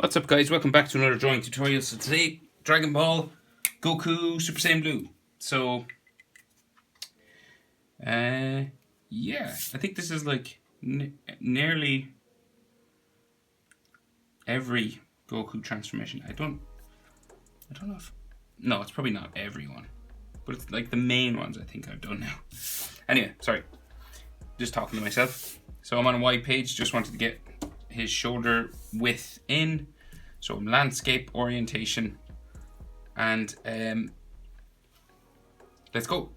What's up, guys? Welcome back to another drawing tutorial. So today, Dragon Ball, Goku, Super Saiyan Blue. So, yeah, I think this is like nearly every Goku transformation. I don't know if, no, it's probably not everyone, but it's like the main ones I think I've done now. Anyway, sorry, just talking to myself. So I'm on a wide page, just wanted to get his shoulder width in. So landscape orientation, and let's go.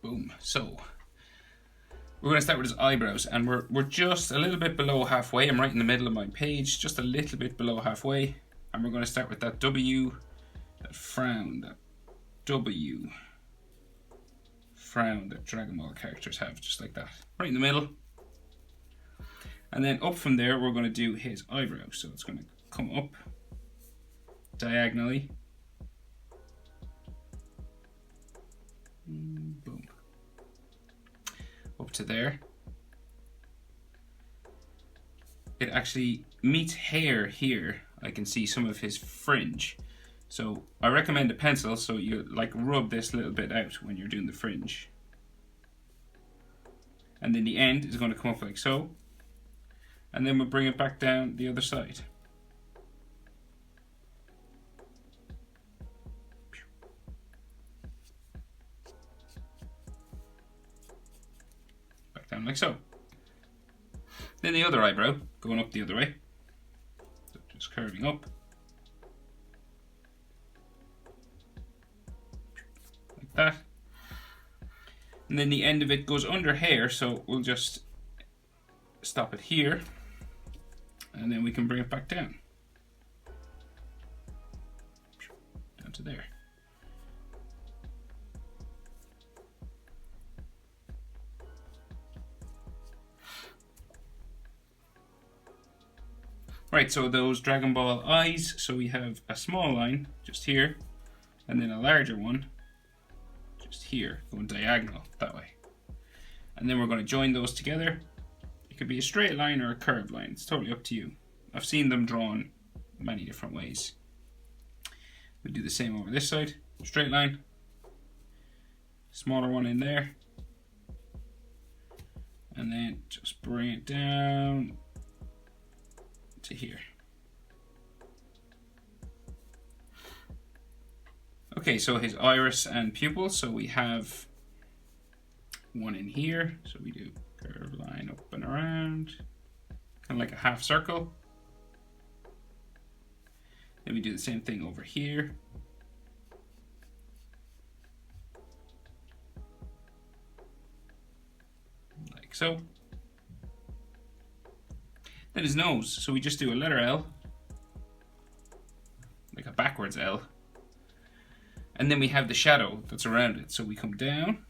Boom. So we're going to start with his eyebrows, and we're just a little bit below halfway. I'm right in the middle of my page, just a little bit below halfway, and we're going to start with that W, that frown, that W frown that Dragon Ball characters have, just like that, right in the middle. And then up from there, we're going to do his eyebrow. So it's going to come up diagonally. Boom. Up to there. It actually meets hair here. I can see some of his fringe. So I recommend a pencil so you like rub this little bit out when you're doing the fringe. And then the end is going to come up like so. And then we'll bring it back down the other side. Back down like so. Then the other eyebrow, going up the other way. So just curving up. Like that. And then the end of it goes under hair, so we'll just stop it here. And then we can bring it back down. Down to there. Right, so those Dragon Ball eyes, so we have a small line just here, and then a larger one just here, going diagonal that way. And then we're going to join those together. It could be a straight line or a curved line. It's totally up to you. I've seen them drawn many different ways. We'll do the same over this side. Straight line. Smaller one in there. And then just bring it down to here. Okay, so his iris and pupil. So we have one in here. So we do curved line up and around, kind of like a half circle. Then we do the same thing over here. Like so. Then his nose, so we just do a letter L, like a backwards L. And then we have the shadow that's around it. So we come down,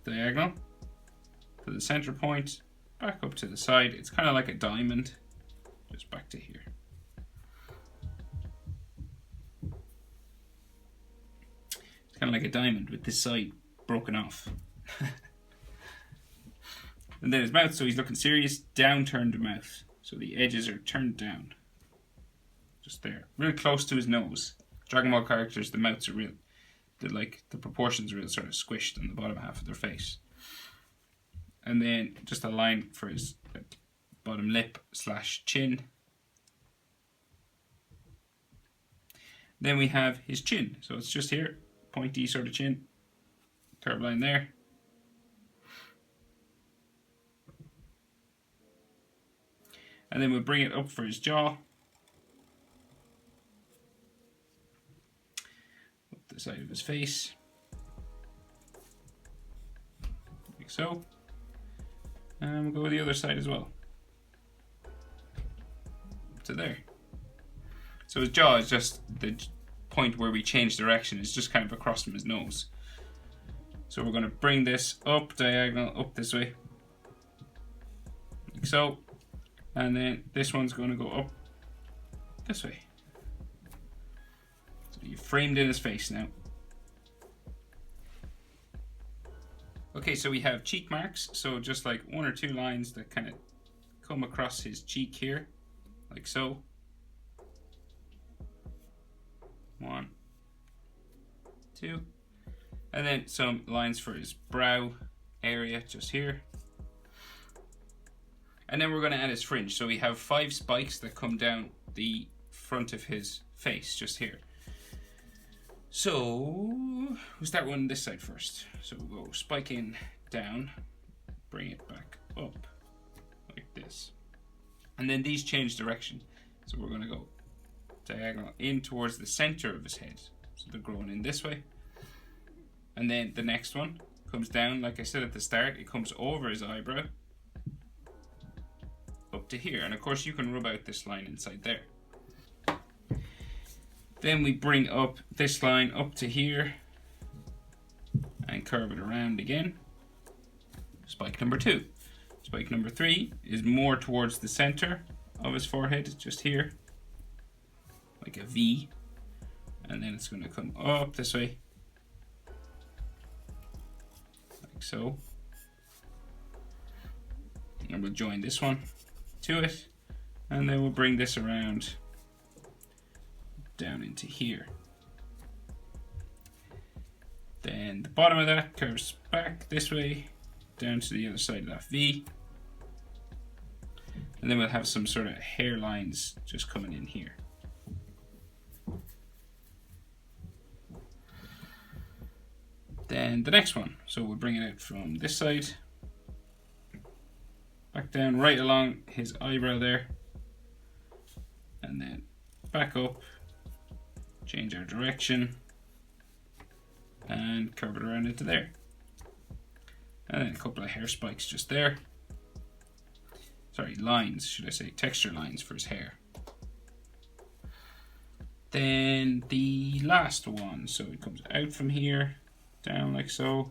diagonal, to the center point, back up to the side. It's kind of like a diamond, just back to here. It's kind of like a diamond with this side broken off. And then his mouth, so he's looking serious, down turned mouth. So the edges are turned down. Just there. Really close to his nose. Dragon Ball characters, the mouths are real. The proportions are real sort of squished on the bottom half of their face. And then just a line for his bottom lip / chin. Then we have his chin. So it's just here, pointy sort of chin. Curved line there. And then we'll bring it up for his jaw. Up the side of his face. Like so. And we'll go with the other side as well. Up to there. So his jaw is just the point where we change direction. It's just kind of across from his nose. So we're going to bring this up diagonal, up this way. Like so. And then this one's going to go up this way. So you've framed in his face now. Okay, so we have cheek marks. So just like one or two lines that kind of come across his cheek here, like so. 1, 2. And then some lines for his brow area just here. And then we're going to add his fringe. So we have 5 spikes that come down the front of his face just here. So we'll start one this side first. So we'll go spiking down, bring it back up like this. And then these change direction. So we're going to go diagonal in towards the center of his head. So they're growing in this way. And then the next one comes down, like I said at the start, it comes over his eyebrow up to here. And of course you can rub out this line inside there. Then we bring up this line up to here and curve it around again. Spike number 2. Spike number 3 is more towards the center of his forehead, just here, like a V. And then it's going to come up this way, like so. And we'll join this one to it. And then we'll bring this around down into here. Then the bottom of that curves back this way down to the other side of that V. And then we'll have some sort of hairlines just coming in here. Then the next one, so we'll bring it out from this side, back down right along his eyebrow there, and then back up, change our direction, and curve it around into there. And then a couple of hair spikes just there. Sorry, lines, should I say, texture lines for his hair. Then the last one, so it comes out from here, down like so,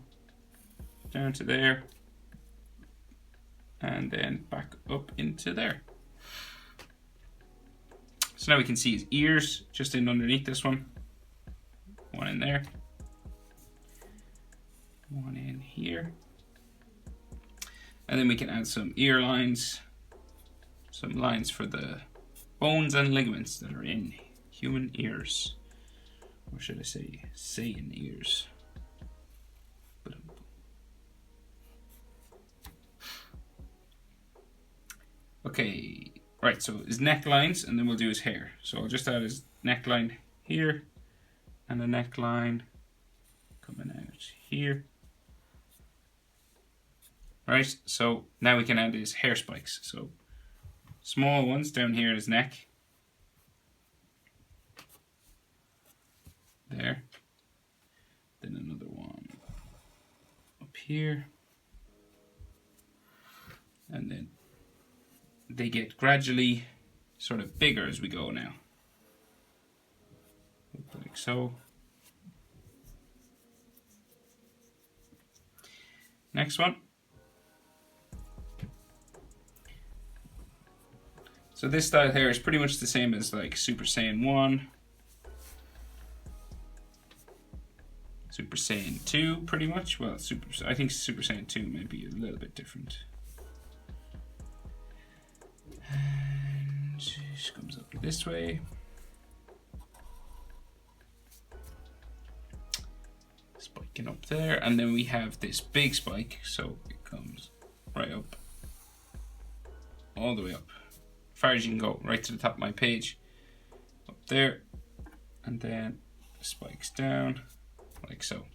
down to there, and then back up into there. So now we can see his ears just in underneath this one. One in there. One in here. And then we can add some ear lines, some lines for the bones and ligaments that are in human ears. Or should I say in ears. Okay, right, so his necklines, and then we'll do his hair. So I'll just add his neckline here, and a neckline coming out here. Right, so now we can add his hair spikes. So small ones down here at his neck. There. Then another one up here. And then they get gradually sort of bigger as we go now. Like so. Next one. So this style here is pretty much the same as like Super Saiyan 1. Super Saiyan 2 pretty much. Well, I think Super Saiyan 2 may be a little bit different. And it comes up this way. Spiking up there, and then we have this big spike, so it comes right up, all the way up, as far as you can go, right to the top of my page, up there, and then spikes down, like so.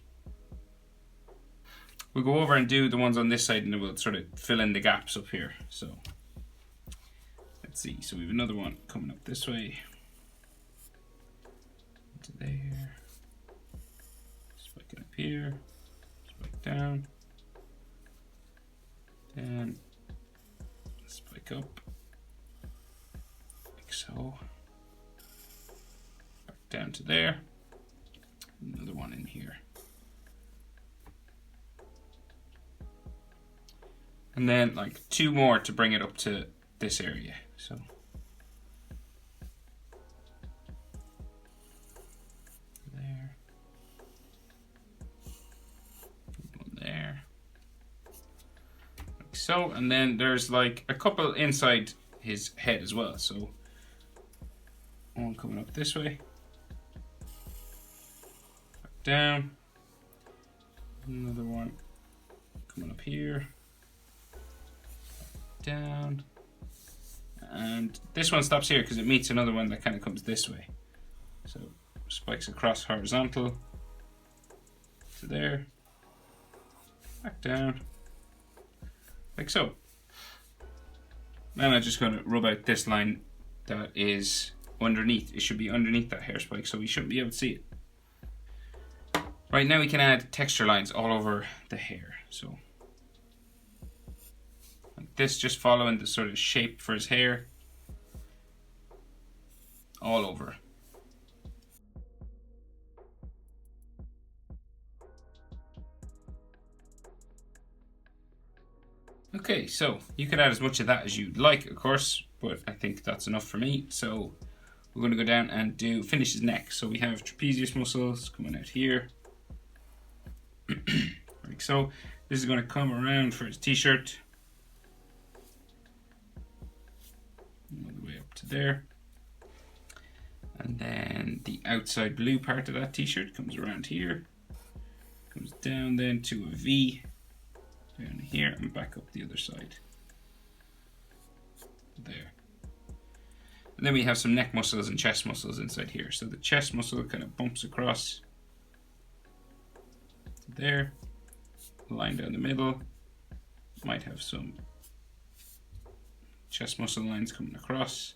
We'll go over and do the ones on this side, and then we'll sort of fill in the gaps up here. So let's see, so we have another one coming up this way, to there, spiking up here, spike down, then spike up, like so, back down to there, another one in here. And then like 2 more to bring it up to this area. So there, one there, like so, and then there's like a couple inside his head as well. So one coming up this way, down. Another one coming up here, down. And this one stops here because it meets another one that kind of comes this way. So spikes across horizontal to there, back down, like so. Then I'm just going to rub out this line that is underneath. It should be underneath that hair spike, so we shouldn't be able to see it. Right, now we can add texture lines all over the hair. So like this, just following the sort of shape for his hair all over. Okay, so you could add as much of that as you'd like, of course, but I think that's enough for me. So we're going to go down and finish his neck. So we have trapezius muscles coming out here. Like so. This is going to come around for his t-shirt. All the way up to there. And then the outside blue part of that t-shirt comes around here. Comes down then to a V. Down here and back up the other side. There. And then we have some neck muscles and chest muscles inside here. So the chest muscle kind of bumps across there, line down the middle. Might have some chest muscle lines coming across,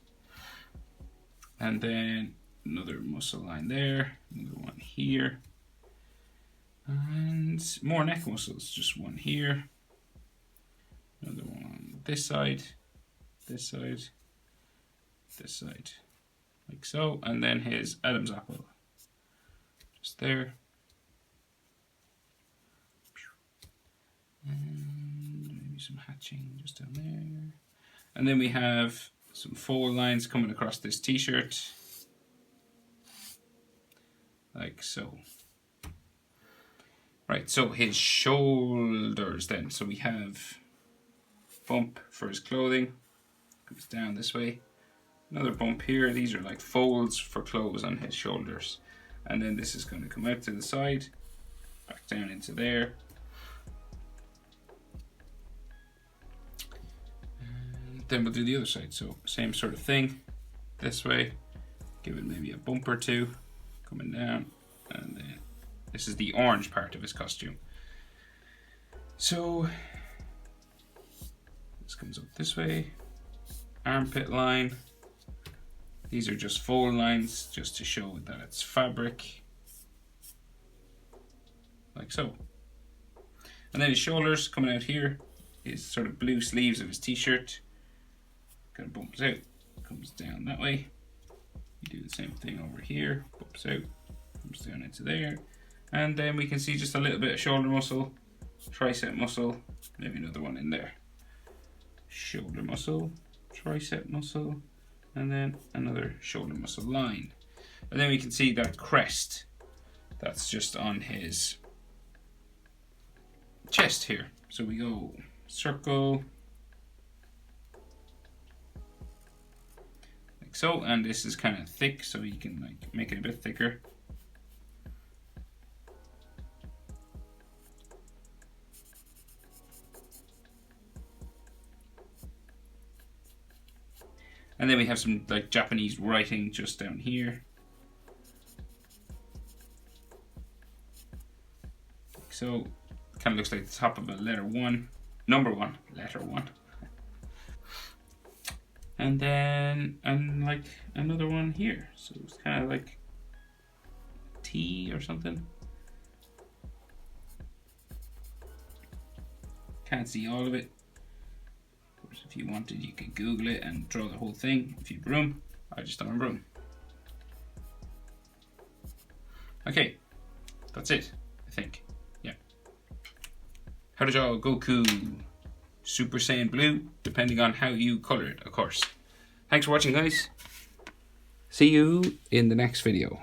and then another muscle line there, another one here, and more neck muscles, just one here, another one on this side, this side, this side, like so, and then his Adam's apple, just there. And maybe some hatching just down there. And then we have some fold lines coming across this t-shirt. Like so. Right, so his shoulders then. So we have bump for his clothing. Comes down this way. Another bump here. These are like folds for clothes on his shoulders. And then this is going to come out to the side. Back down into there. Then we'll do the other side, so same sort of thing this way, give it maybe a bump or two coming down, and then this is the orange part of his costume. So this comes up this way, armpit line, these are just fold lines just to show that it's fabric, like so. And then his shoulders coming out here, his sort of blue sleeves of his t-shirt. Kind of bumps out, comes down that way. You do the same thing over here, bumps out, comes down into there. And then we can see just a little bit of shoulder muscle, tricep muscle, maybe another one in there. Shoulder muscle, tricep muscle, and then another shoulder muscle line. And then we can see that crest that's just on his chest here. So we go circle, so, and this is kind of thick, so you can like make it a bit thicker. And then we have some like Japanese writing just down here. So, kind of looks like the top of a letter 1, number 1, letter 1. And then, like another one here. So it's kind of like T or something. Can't see all of it. Of course, if you wanted, you could Google it and draw the whole thing if you have room. I just don't have room. Okay, that's it, I think. Yeah. How to draw Goku Super Saiyan Blue, depending on how you color it, of course. Thanks for watching, guys. See you in the next video.